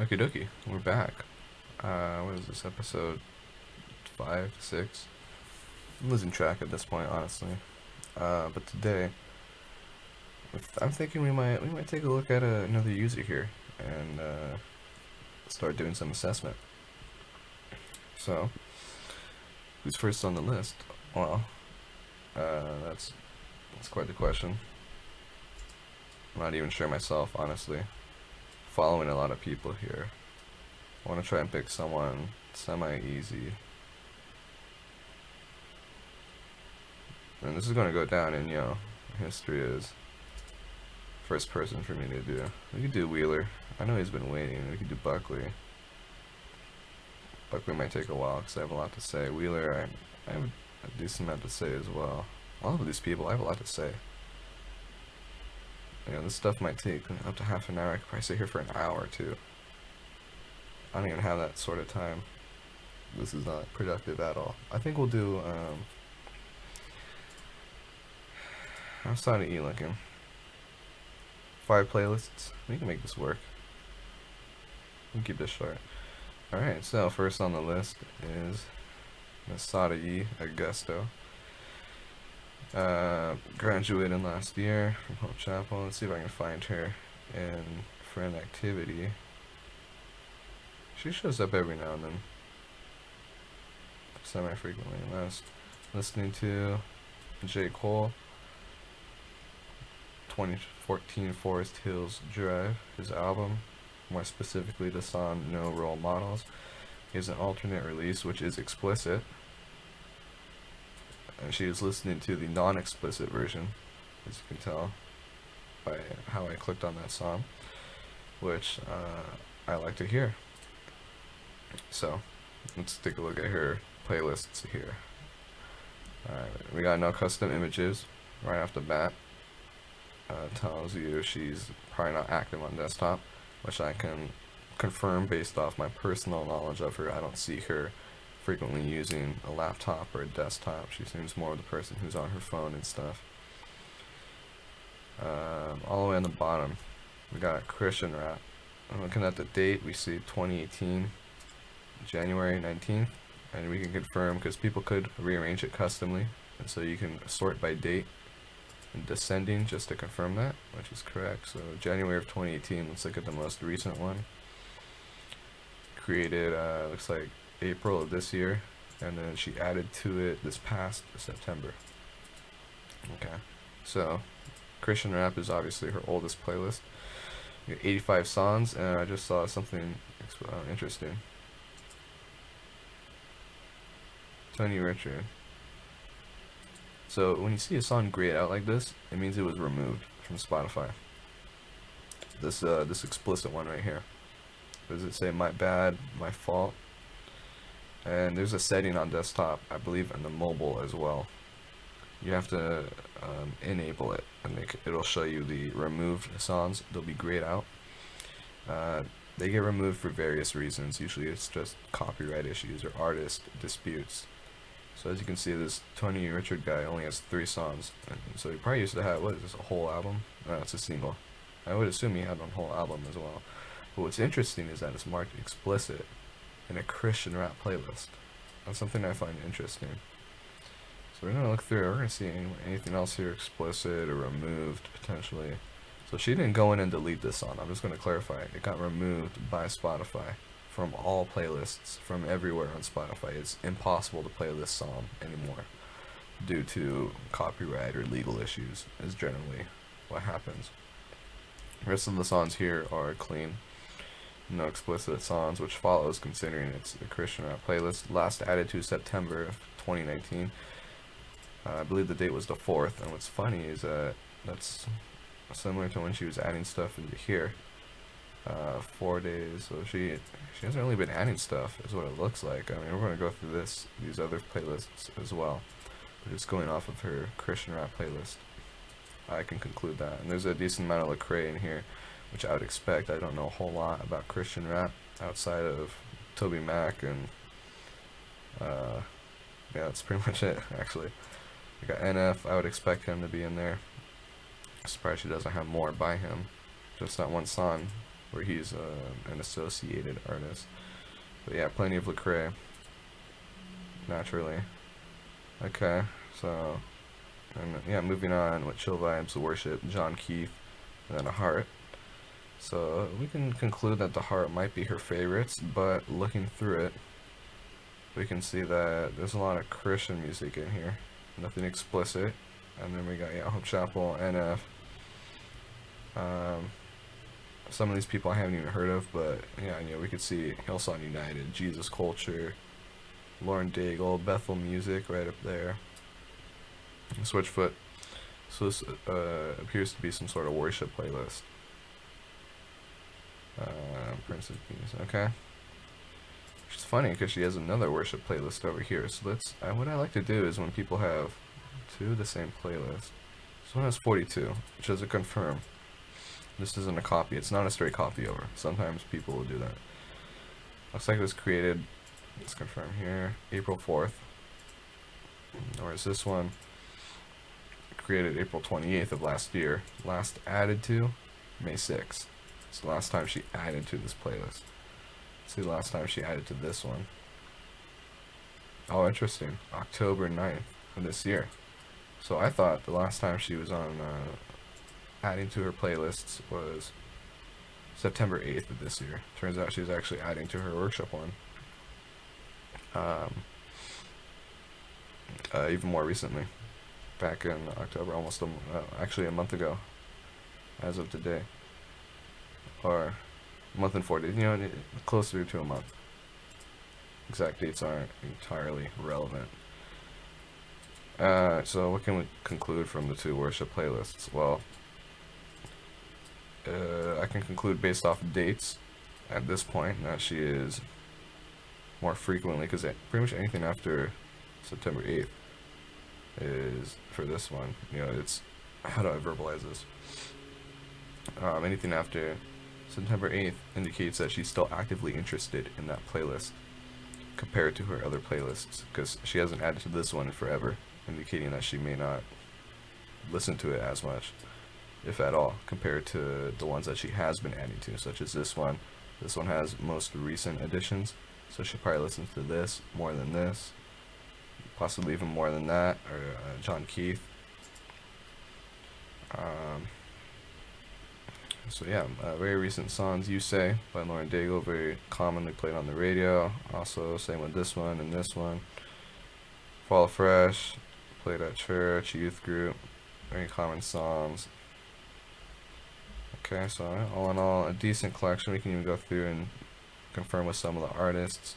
Okie dokie, we're back. What is this, episode 5, 6? I'm losing track at this point, honestly. But today, I'm thinking we might take a look at another user here and start doing some assessment. So, who's first on the list? Well, that's quite the question. I'm not even sure myself, honestly. Following a lot of people here. I want to try and pick someone semi-easy. And this is going to go down in, history as first person for me to do. We could do Wheeler. I know he's been waiting. We could do Buckley. Buckley might take a while because I have a lot to say. Wheeler, I have a decent amount to say as well. All of these people, I have a lot to say. This stuff might take up to half an hour. I could probably sit here for an hour too. I don't even have that sort of time. This is not productive at all. I think we'll do, outside of E-Lincoln. 5 playlists. We can make this work. We can keep this short. Alright, so first on the list is Miss Sarai Augusto. Graduated last year from Hope Chapel. Let's see if I can find her in friend activity. She shows up every now and then. Semi-frequently. Last listening to J. Cole. 2014 Forest Hills Drive, his album, more specifically the song No Role Models. He has an alternate release which is explicit, and she is listening to the non-explicit version, as you can tell by how I clicked on that song, which I like to hear. So let's take a look at her playlists here. Alright, we got no custom images right off the bat. Tells you she's probably not active on desktop, which I can confirm based off my personal knowledge of her. I don't see her frequently using a laptop or a desktop. She seems more of the person who's on her phone and stuff. All the way on the bottom, we got Christian rap. I'm looking at the date, we see 2018, January 19th, and we can confirm because people could rearrange it customly, and so you can sort by date and descending just to confirm that, which is correct. So January of 2018, let's look at the most recent one. Created, looks like April of this year, and then she added to it this past September. Okay, so Christian rap is obviously her oldest playlist. 85 songs, and I just saw something interesting. Tony Richard. So when you see a song grayed out like this, it means it was removed from Spotify. This explicit one right here. Does it say my bad, my fault? And there's a setting on desktop, I believe, and the mobile as well. You have to enable it, and it'll show you the removed songs. They'll be grayed out. They get removed for various reasons. Usually it's just copyright issues or artist disputes. So as you can see, this Tony Richard guy only has 3 songs, and so he probably used to have, what is this, a whole album? No, it's a single. I would assume he had a whole album as well. But what's interesting is that it's marked explicit in a Christian rap playlist. That's something I find interesting. So we're gonna look through it. We're gonna see anything else here explicit or removed potentially. So she didn't go in and delete this song. I'm just gonna clarify. It got removed by Spotify from all playlists from everywhere on Spotify. It's impossible to play this song anymore due to copyright or legal issues is generally what happens. The rest of the songs here are clean. No explicit songs, which follows considering it's a Christian rap playlist. Last added to September of 2019. I believe the date was the 4th, and what's funny is that that's similar to when she was adding stuff into here. 4 days, so she hasn't really been adding stuff, is what it looks like. I mean, we're going to go through these other playlists as well, but it's going off of her Christian rap playlist. I can conclude that, and there's a decent amount of Lecrae in here, which I would expect. I don't know a whole lot about Christian rap outside of Toby Mac, and yeah, that's pretty much it, actually. We got NF, I would expect him to be in there. Surprised she doesn't have more by him, just that one song. where he's an associated artist. But yeah, plenty of Lecrae, naturally. Okay, so, and yeah, moving on with Chill Vibes, Worship, John Keith, and then a heart. So we can conclude that the heart might be her favorites, but looking through it, we can see that there's a lot of Christian music in here. Nothing explicit. And then we got, yeah, Hope Chapel, NF. Some of these people I haven't even heard of, but yeah, you know, we could see Hillsong United, Jesus Culture, Lauren Daigle, Bethel Music right up there, Switchfoot. So this appears to be some sort of worship playlist. Prince of Peace, okay. Which is funny because she has another worship playlist over here. So let's. What I like to do is when people have two of the same playlist. This one has 42, which is a confirm. This isn't a copy. It's not a straight copy over. Sometimes people will do that. Looks like it was created. Let's confirm here. April 4th. Or is this one created April 28th of last year? Last added to May 6th. It's the last time she added to this playlist. Let's see the last time she added to this one. Oh, interesting. October 9th of this year. So I thought the last time she was on adding to her playlists was September 8th of this year. Turns out she was actually adding to her worship one. Even more recently. Back in October, almost actually a month ago, as of today. Or a month and 4 days, you know, closer to a month. Exact dates aren't entirely relevant. So what can we conclude from the two worship playlists? Well, I can conclude based off of dates at this point that she is more frequently, because pretty much anything after September 8th is for this one. You know, it's, how do I verbalize this? Anything after September 8th indicates that she's still actively interested in that playlist compared to her other playlists, because she hasn't added to this one in forever, indicating that she may not listen to it as much, if at all, compared to the ones that she has been adding to, such as this one. This one has most recent additions, so she probably listens to this more than this, possibly even more than that, or John Keith. So yeah, very recent songs, You Say by Lauren Daigle, very commonly played on the radio. Also, same with this one and this one. Fall Fresh, played at church, youth group, very common songs. Okay, so all in all, a decent collection. We can even go through and confirm with some of the artists.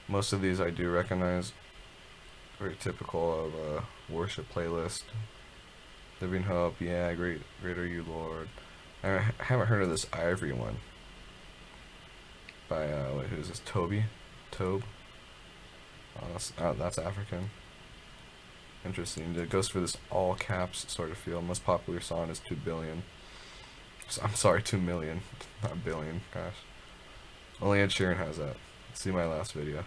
Most of these I do recognize. Very typical of a worship playlist. Living Hope, yeah, Great Are You, Lord. I haven't heard of this Ivory one. By, who's this? Tobe? Oh, that's African. Interesting. It goes for this all caps sort of feel. Most popular song is 2 billion. I'm sorry, 2 million, not billion, gosh. Only Ed Sheeran has that. See my last video.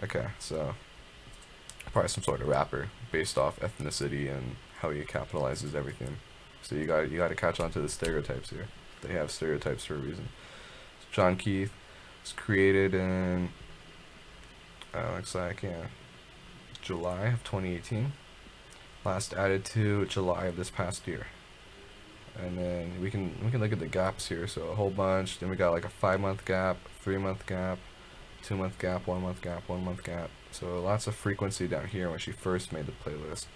Okay, so probably some sort of rapper based off ethnicity and how he capitalizes everything. So you got to catch on to the stereotypes here. They have stereotypes for a reason. So John Keith was created in looks like, yeah, July of 2018. Last added to July of this past year. And then we can look at the gaps here. So a whole bunch. Then we got like a 5-month gap, 3-month gap, 2-month gap, 1-month gap, 1-month gap. So lots of frequency down here when she first made the playlist.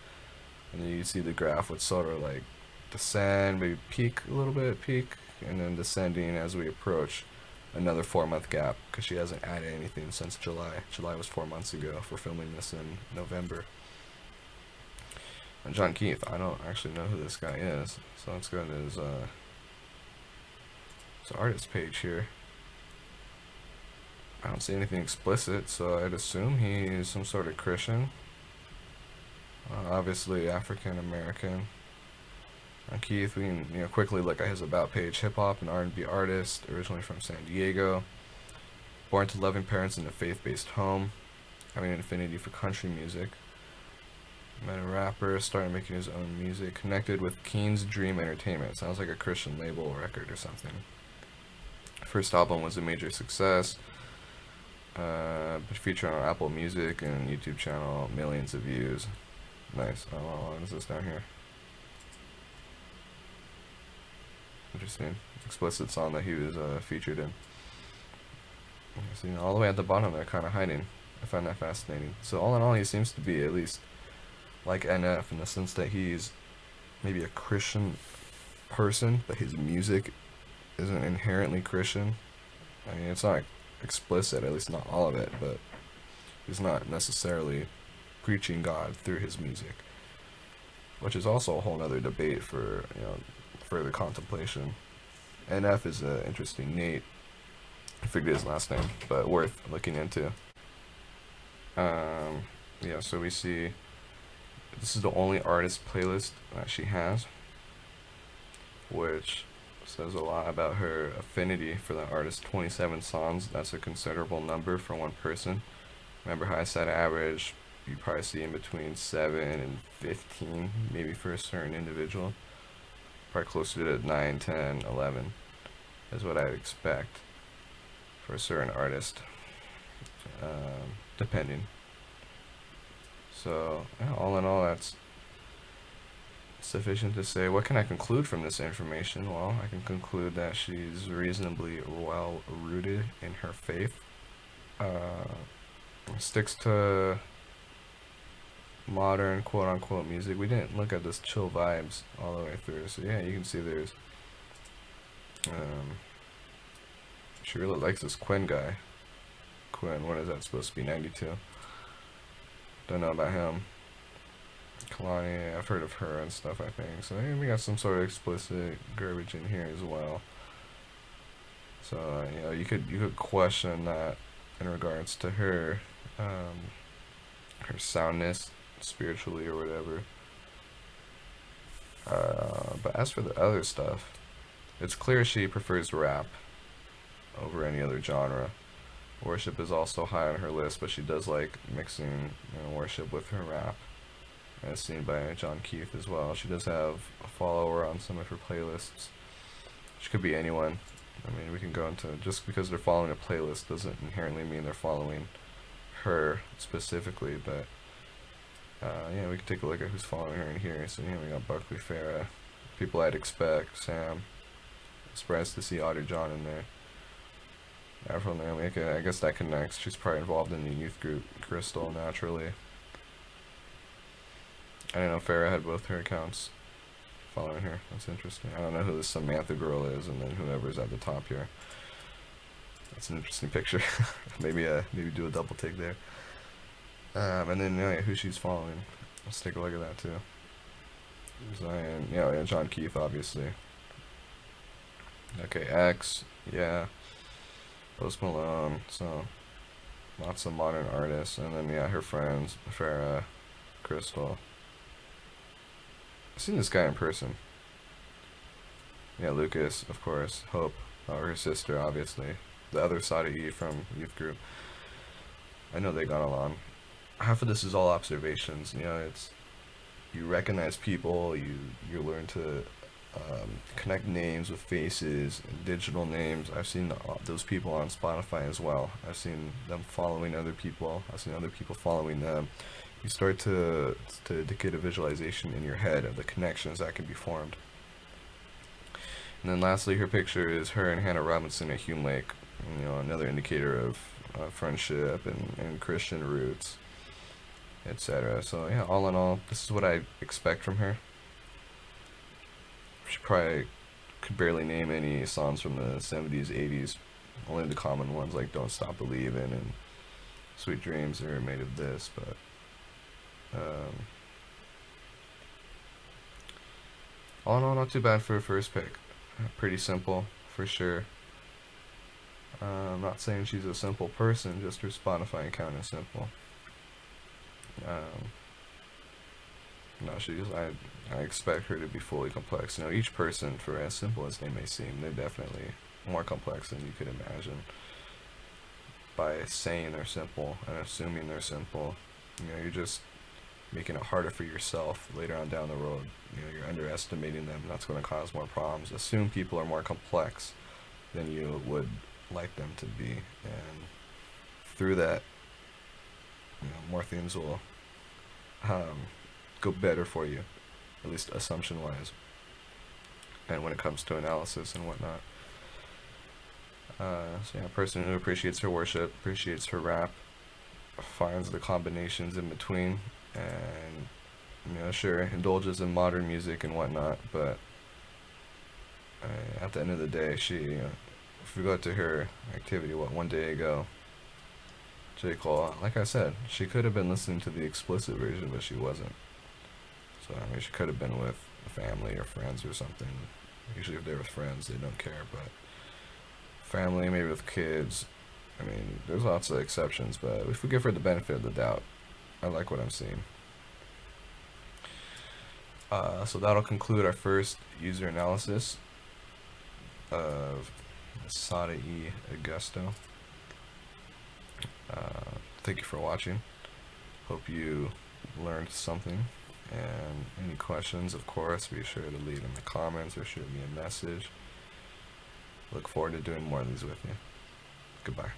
And then you see the graph would sort of like descend, maybe peak a little bit, and then descending as we approach another 4-month gap, because she hasn't added anything since July. July was 4 months ago. If we're filming this in November. And John Keith, I don't actually know who this guy is, so let's go to his artist page here. I don't see anything explicit, so I'd assume he's some sort of Christian. Obviously African American. John Keith, we can quickly look at his about page. Hip hop and R&B artist, originally from San Diego. Born to loving parents in a faith-based home, having an affinity for country music. Met a rapper, started making his own music, connected with Keen's Dream Entertainment. Sounds like a Christian label or record or something. First album was a major success. Featured on Apple Music and YouTube channel, millions of views. Nice. Oh, what is this down here? Interesting. Explicit song that he was featured in. So, all the way at the bottom, they're kind of hiding. I find that fascinating. So all in all, he seems to be at least like NF in the sense that he's maybe a Christian person, but his music isn't inherently Christian. I mean, it's not explicit, at least not all of it, but he's not necessarily preaching God through his music, which is also a whole other debate for further contemplation. NF is an interesting Nate. I figured his last name, but worth looking into. Yeah, so we see this is the only artist playlist that she has, which says a lot about her affinity for the artist. 27 songs, that's a considerable number for one person. Remember how I said average, you probably see in between 7 and 15, maybe for a certain individual. Probably closer to 9, 10, 11 is what I'd expect for a certain artist, depending. So, yeah, all in all, that's sufficient to say. What can I conclude from this information? Well, I can conclude that she's reasonably well rooted in her faith. Sticks to modern quote-unquote music. We didn't look at this chill vibes all the way through, so yeah, you can see there's she really likes this Quinn guy. Quinn, what is that supposed to be, 92? Don't know about him. Kalani, I've heard of her and stuff, I think. So yeah, we got some sort of explicit garbage in here as well. So you could question that in regards to her her soundness spiritually or whatever. But as for the other stuff, it's clear she prefers rap over any other genre. Worship is also high on her list, but she does like mixing worship with her rap, as seen by John Keith as well. She does have a follower on some of her playlists. She could be anyone. I mean, we can go into, just because they're following a playlist doesn't inherently mean they're following her specifically, but yeah, we can take a look at who's following her in here. So yeah, we got Buckley Farah, people I'd expect, Sam. Surprised to see Otter John in there. Afro Naomi, okay, I guess that connects. She's probably involved in the youth group Crystal naturally. I didn't know Farah had both her accounts following her. That's interesting. I don't know who this Samantha girl is, and then whoever's at the top here. That's an interesting picture. maybe do a double take there. And then who she's following. Let's take a look at that too. Zion, yeah, John Keith, obviously. Okay, X, yeah. Post Malone, so lots of modern artists, and then yeah, her friends, Farah, Crystal. I've seen this guy in person. Yeah, Lucas, of course, Hope, her sister, obviously, the other Sarai from youth group. I know they got along. Half of this is all observations. It's you recognize people, you learn to connect names with faces and digital names. I've seen those people on Spotify as well. I've seen them following other people. I've seen other people following them. You start to get a visualization in your head of the connections that can be formed. And then lastly, her picture is her and Hannah Robinson at Hume Lake. Another indicator of friendship and Christian roots, etc. So yeah, all in all, this is what I expect from her. She probably could barely name any songs from the 70s, 80s. Only the common ones like Don't Stop Believin' and Sweet Dreams are made of this, but all in all, not too bad for a first pick. Pretty simple, for sure. I'm not saying she's a simple person, just her Spotify account is simple. No, I expect her to be fully complex. Each person, for as simple as they may seem, they're definitely more complex than you could imagine. By saying they're simple and assuming they're simple, you're just making it harder for yourself later on down the road. You know, you're underestimating them. That's going to cause more problems. Assume people are more complex than you would like them to be, and through that, you know, more things will go better for you, at least assumption-wise. And when it comes to analysis and whatnot. So yeah, a person who appreciates her worship, appreciates her rap, finds the combinations in between, and you know, sure, indulges in modern music and whatnot, but at the end of the day, she, you know, if we go to her activity, one day ago, J. Cole, like I said, she could have been listening to the explicit version, but she wasn't. So, I mean, she could have been with family or friends or something. Usually if they're with friends, they don't care, but family, maybe with kids, I mean, there's lots of exceptions, but if we give her the benefit of the doubt, I like what I'm seeing. So that'll conclude our first user analysis of Sarai Augusto. Thank you for watching. Hope you learned something. And any questions, of course, be sure to leave in the comments or shoot me a message. Look forward to doing more of these with you. Goodbye.